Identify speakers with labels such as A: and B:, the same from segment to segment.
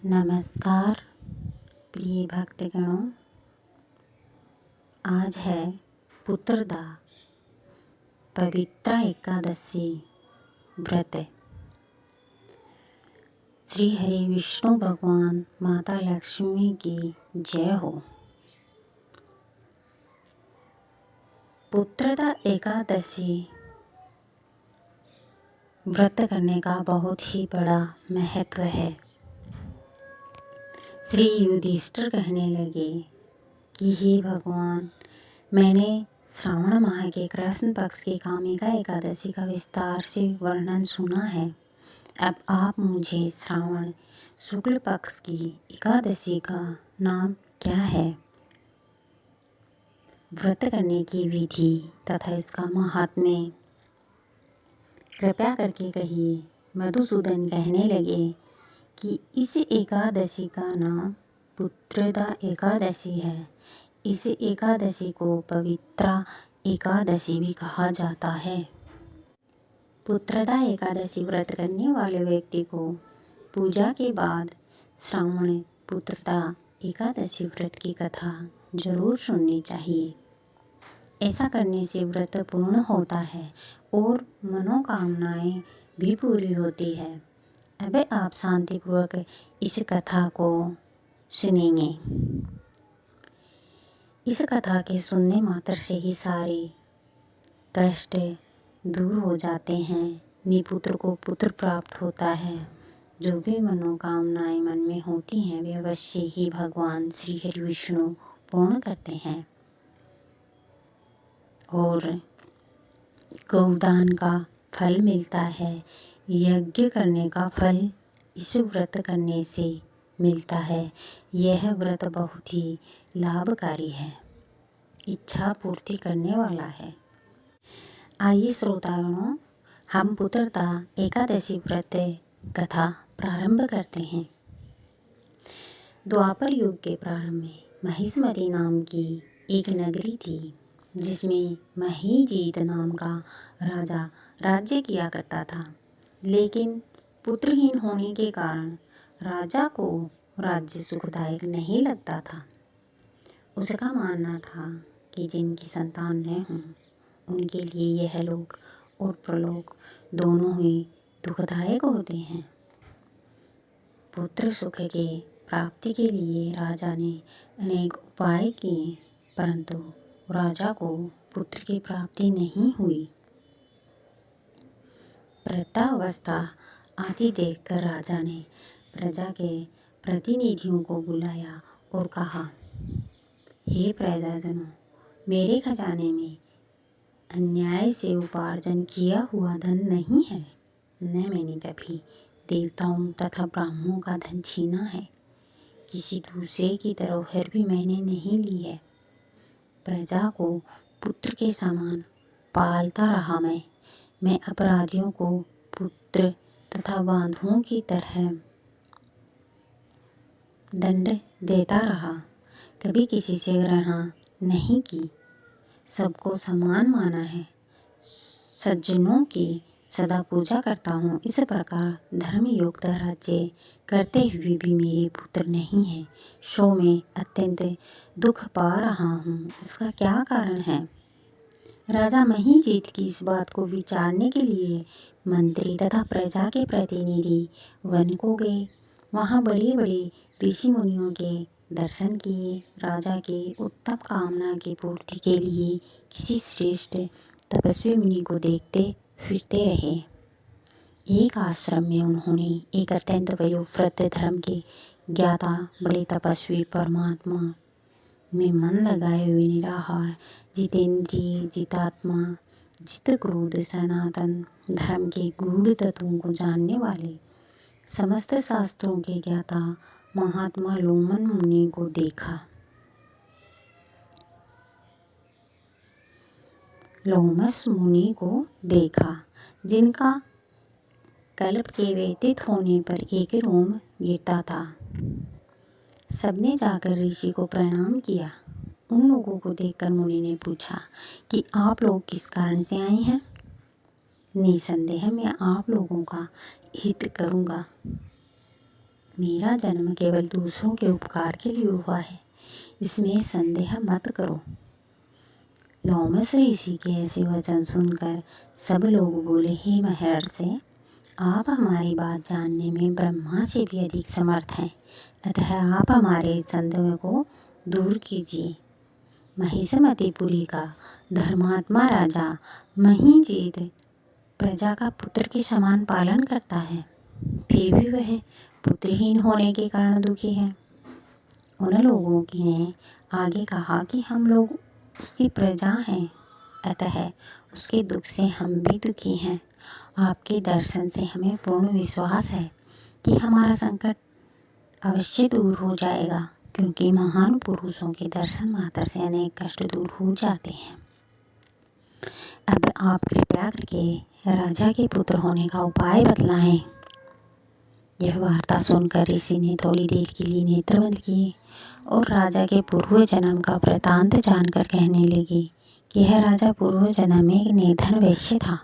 A: नमस्कार प्रिय भक्तगणों। आज है पुत्रदा पवित्र एकादशी व्रत। श्री हरि विष्णु भगवान माता लक्ष्मी की जय हो। पुत्रदा एकादशी व्रत करने का बहुत ही बड़ा महत्व है। श्री युधिष्ठिर कहने लगे कि हे भगवान, मैंने श्रावण माह के कृष्ण पक्ष की कामिका एकादशी का विस्तार से वर्णन सुना है। अब आप मुझे श्रावण शुक्ल पक्ष की एकादशी का नाम क्या है, व्रत करने की विधि तथा इसका महात्म्य कृपया करके कहिए। मधुसूदन कहने लगे कि इस एकादशी का नाम पुत्रदा एकादशी है। इस एकादशी को पवित्रा एकादशी भी कहा जाता है। पुत्रदा एकादशी व्रत करने वाले व्यक्ति को पूजा के बाद श्रावण पुत्रदा एकादशी व्रत की कथा जरूर सुननी चाहिए। ऐसा करने से व्रत पूर्ण होता है और मनोकामनाएं भी पूरी होती है। अब आप शांतिपूर्वक इस कथा को सुनेंगे। इस कथा के सुनने मात्र से ही सारे कष्ट दूर हो जाते हैं। निपुत्र को पुत्र प्राप्त होता है। जो भी मनोकामनाएं मन में होती हैं वे अवश्य ही भगवान श्री हरि विष्णु पूर्ण करते हैं। और गौदान का फल मिलता है। यज्ञ करने का फल इस व्रत करने से मिलता है। यह व्रत बहुत ही लाभकारी है, इच्छा पूर्ति करने वाला है। आइए श्रोतागणों, हम पुत्रदा एकादशी व्रत कथा प्रारंभ करते हैं। द्वापर युग के प्रारंभ में महिष्मती नाम की एक नगरी थी, जिसमें महीजीत नाम का राजा राज्य किया करता था। लेकिन पुत्रहीन होने के कारण राजा को राज्य सुखदायक नहीं लगता था। उसका मानना था कि जिनकी संतान न हों उनके लिए यह लोक और प्रलोक दोनों ही दुखदायक होते हैं। पुत्र सुख के प्राप्ति के लिए राजा ने अनेक उपाय किए, परंतु राजा को पुत्र की प्राप्ति नहीं हुई। वृद्धावस्था आती देखकर राजा ने प्रजा के प्रतिनिधियों को बुलाया और कहा, हे प्रजाजनों, मेरे खजाने में अन्याय से उपार्जन किया हुआ धन नहीं है, न मैंने कभी देवताओं तथा ब्राह्मणों का धन छीना है। किसी दूसरे की धरोहर भी मैंने नहीं ली है। प्रजा को पुत्र के समान पालता रहा मैं अपराधियों को पुत्र तथा बांधुओं की तरह दंड देता रहा। कभी किसी से घृणा नहीं की, सबको समान माना है। सज्जनों की सदा पूजा करता हूँ। इस प्रकार धर्मयुक्त राज्य करते हुए भी मेरे पुत्र नहीं है, सो मैं अत्यंत दुख पा रहा हूँ। इसका क्या कारण है? राजा महीजीत की इस बात को विचारने के लिए मंत्री तथा प्रजा के प्रतिनिधि वन को गए। वहाँ बड़े बड़े ऋषि मुनियों के दर्शन किए। राजा के उत्तम कामना की पूर्ति के लिए किसी श्रेष्ठ तपस्वी मुनि को देखते फिरते रहे। एक आश्रम में उन्होंने एक अत्यंत वयोवृद्ध धर्म के ज्ञाता बड़े तपस्वी परमात्मा में मन लगाए हुए निराहार जितेंद्रिय जितात्मा जित क्रोध सनातन धर्म के गूढ़ तत्वों को जानने वाले समस्त शास्त्रों के ज्ञाता महात्मा लोमन मुनि को देखा। लोमस मुनि को देखा, जिनका कल्प के व्यतीत होने पर एक रोम गिरता था। सबने जाकर ऋषि को प्रणाम किया। उन लोगों को देखकर मुनि ने पूछा कि आप लोग किस कारण से आए हैं? निसंदेह मैं आप लोगों का हित करूँगा। मेरा जन्म केवल दूसरों के उपकार के लिए हुआ है, इसमें संदेह मत करो। लोमस ऋषि के ऐसे वचन सुनकर सब लोग बोले, हे महर्षि, आप हमारी बात जानने में ब्रह्मा से भी अधिक समर्थ हैं, अतः आप हमारे संदेह को दूर कीजिए। महिषमतीपुरी का धर्मात्मा राजा महिजीत प्रजा का पुत्र के समान पालन करता है, फिर भी वह पुत्रहीन होने के कारण दुखी है। उन लोगों ने आगे कहा कि हम लोग उसकी प्रजा हैं, अतः उसके दुख से हम भी दुखी हैं। आपके दर्शन से हमें पूर्ण विश्वास है कि हमारा संकट अवश्य दूर हो जाएगा, क्योंकि महान पुरुषों के दर्शन मात्र से अनेक कष्ट दूर हो जाते हैं। अब आप कृपया करके राजा के पुत्र होने का उपाय बतलाएं। यह वार्ता सुनकर ऋषि ने थोड़ी देर के लिए नेत्र बंद किए और राजा के पूर्व जन्म का वृतांत जानकर कहने लगे कि यह राजा पूर्व जन्म में एक निर्धन वैश्य था।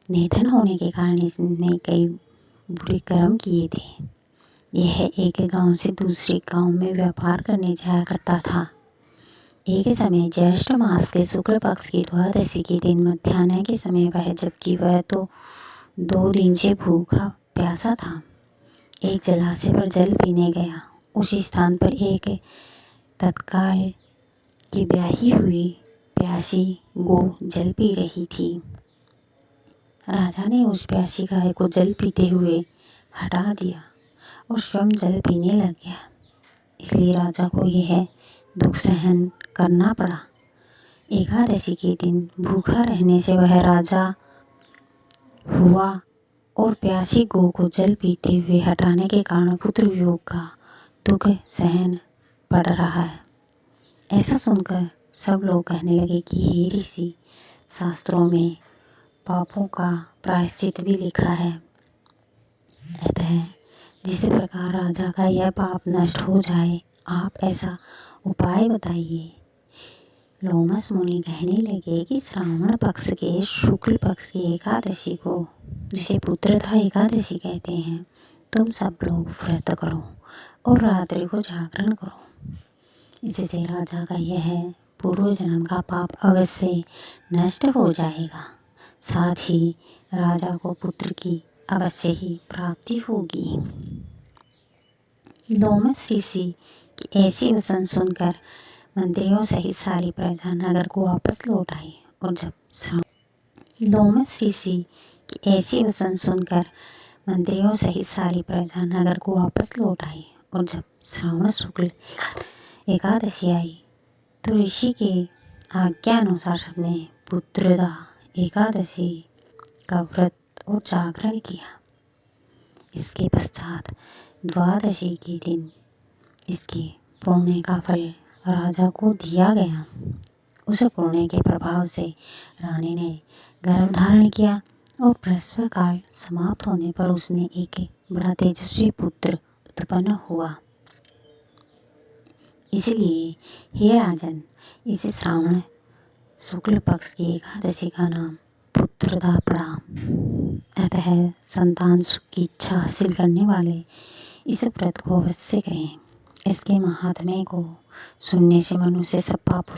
A: निर्धन होने के कारण इसने कई बुरे कर्म किए थे। यह एक गांव से दूसरे गांव में व्यापार करने जाया करता था। एक समय ज्येष्ठ मास के शुक्ल पक्ष की द्वादशी के दिन मध्याह्न के समय जबकि वह तो 2 दिन से भूखा प्यासा था, एक जलाशय पर जल पीने गया। उस स्थान पर एक तत्काल की ब्याही हुई प्यासी गो जल पी रही थी। राजा ने उस प्यासी गाय को जल पीते हुए हटा दिया और स्वयं जल पीने लग गया। इसलिए राजा को यह दुख सहन करना पड़ा। एकादशी के दिन भूखा रहने से वह राजा हुआ और प्यासी गौ को जल पीते हुए हटाने के कारण पुत्र वियोग का दुख सहन पड़ रहा है। ऐसा सुनकर सब लोग कहने लगे कि हे ऋषि, शास्त्रों में पापों का प्रायश्चित भी लिखा है, अतः जिस प्रकार राजा का यह पाप नष्ट हो जाए, आप ऐसा उपाय बताइए। लोमस मुनि कहने लगे कि श्रावण पक्ष के शुक्ल पक्ष की एकादशी को, जिसे पुत्रदा एकादशी कहते हैं, तुम सब लोग व्रत करो और रात्रि को जागरण करो। इससे राजा का यह पूर्व जन्म का पाप अवश्य नष्ट हो जाएगा, साथ ही राजा को पुत्र की अवश्य ही प्राप्ति होगी। लोमस ऋषि की ऐसी वचन सुनकर मंत्रियों सहित सारी प्रजा नगर को वापस लौट आई और जब लोमस ऋषि की ऐसी वचन सुनकर मंत्रियों सहित सारी प्रजा नगर को वापस लौट आई और जब श्रावण शुक्ल एकादशी आई तो ऋषि के आज्ञा अनुसार सबने पुत्रदा एकादशी का व्रत और जागरण किया। इसके पश्चात द्वादशी के दिन इसके पुण्य का फल राजा को दिया गया। उस पुण्य के प्रभाव से रानी ने गर्भ धारण किया और प्रसव काल समाप्त होने पर उसने एक बड़ा तेजस्वी पुत्र उत्पन्न हुआ। इसलिए हे राजन, इस श्रावण शुक्ल पक्ष की एकादशी का नाम पुत्रदा पड़ा। अतः संतान सुख की इच्छा हासिल करने वाले इस व्रत को अवश्य करें। इसके महात्म्य को सुनने से मनुष्य सब पाप